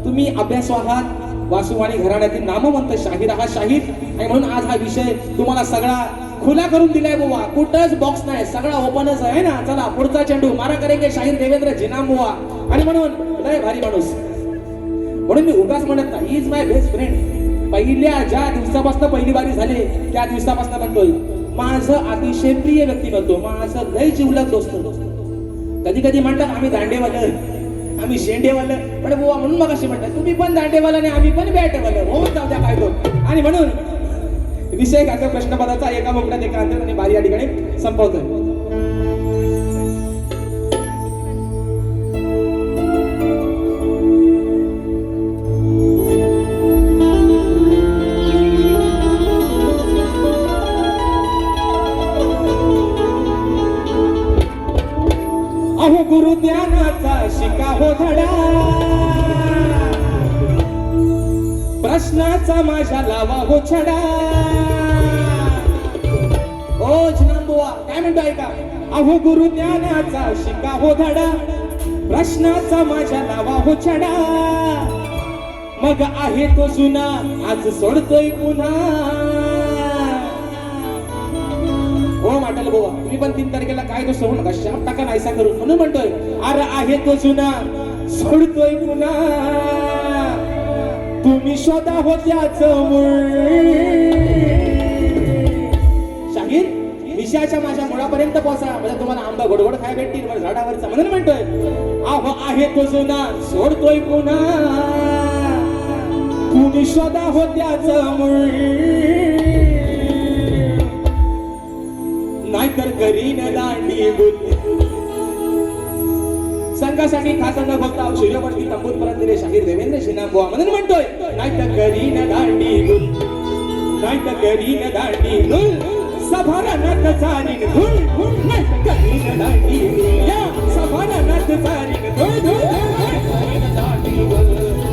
तुम्ही अभ्यासू आहात, वासुवाणी घराण्यातील नामवंत शाहीर आहात शाहीर, आणि म्हणून आज हा विषय तुम्हाला सगळा खुला करून दिलाय. बुवा कुठंच बॉक्स नाही, सगळा ओपनच आहे ना. चला पुढचा चेंडू मारा करेंगे शाहीर देवेंद्र जिनाम बुवा. आणि म्हणून लय भारी माणूस, म्हणून मी उगाच म्हणत नाही, इज माय बेस्ट फ्रेंड. पहिल्या ज्या दिवसापासून पहिली बारी झाली त्या दिवसापासून म्हणतोय माझं अतिशय प्रिय व्यक्तिमत्व, माझं लय जिवलग दोस्त. कधी कधी म्हणतात आम्ही दांडेवालं, आम्ही शेंडेवालं, पण बुवा म्हणून मग अशी म्हणतात तुम्ही पण दांडेवाला आणि आम्ही पण बॅटवालं. हो जाऊ द्या काय तो. आणि म्हणून विषय का प्रश्नपदाचा एका मुकड्यात एका अंतर आणि बारी या ठिकाणी संपवतोय. अहो गुरु ज्ञानाचा शिका हो धडा, प्रश्नाचा माझ्या लावा हो छडा. ओ जिनांबुवा काय म्हणतो ऐका. अहो गुरु ज्ञानाचा शिका हो धडा, प्रश्नाचा माझ्या लावा हो छडा. मग आहे तो जुना आज सोडतोय पुन्हा. हो माटल बुवा, तुम्ही पण 3 तारखेला काय तो सोडू नका, शाप टाका नाहीसा करून. म्हणून म्हणतोय अरे आहे तो जुना सोडतोय पुन्हा. तुम्ही शोधा हो त्याचं मूळ. शाहीर, विषयाच्या माझ्या मुळापर्यंत पोहोचा, म्हणजे तुम्हाला आंबा गोडगोड खाय भेटतील मला झाडावरचा. म्हणून म्हणतोय अहो आहे तो जुना सोडतोय पुन्हा. तुम्ही शोधा हो त्याचं मूळ. नाहीतर करीन दांडी गुल. संघासाठी खास न बघता सूर्यवरती तंबूत परत दिले शाहीर देवेंद्र जिनाम बुवा. म्हणून म्हणतोय नाहीतर करीन दांडी गुल, नाहीतर करीन दांडी गुल. सभारानात चारीन धुळ धुळ, नाहीतर करीन दांडी गुल. या सभारानात चारीन धुळ धुळ, करीन दांडी गुल.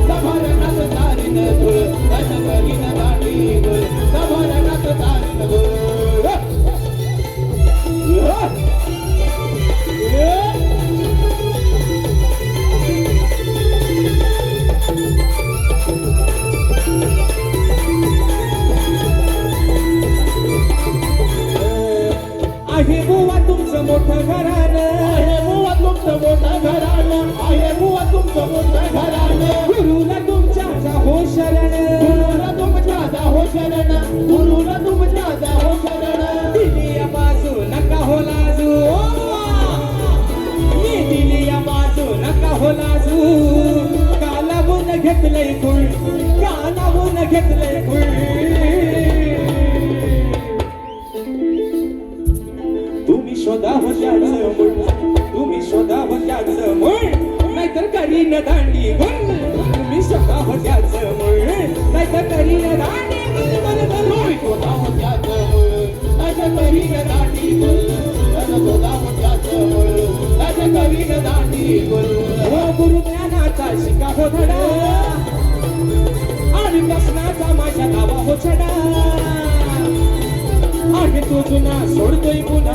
सभारानात चारीन धुळ, नाहीतर करीन दांडी गुल. सभारानात चारीन धुळ. आहे बुवा तुमचं मोठं घराणं, आहे बुवा तुमचं मोठं घराणं, आहे बुवा तुमचं मोठं घराणं. गुरुला तुमच्या जाहो शरण, गुरुला तुमच्या जाहो शरण, गुरुला तुमच्या जाहो शरण. दिली या बाजू नका हो लाजू, मी दिली या बाजू नका हो लाजू. कालावून घेतलंय गुळ, कालावून घेतलंय गुळ. शोधा हो त्याचं मूळ, तुम्ही शोधा हो त्याचं मूळ. नाहीतर करीन दांडी गुल. तुम्ही शोधा हो त्याचं मूळ, नाहीतर करीन दांडी गुल. तुम्ही शोधा हो त्याचं मूळ, नाहीतर करीन दांडी गुल. शोधा हो त्याचं मूळ, नाहीतर करीन दांडी गुल. हो गुरु ज्ञानाचा शिका हो धडा, आणि प्रश्नाचा माझ्या नावा हो छडा. आहे तो जुना सोडतोय पुन्हा.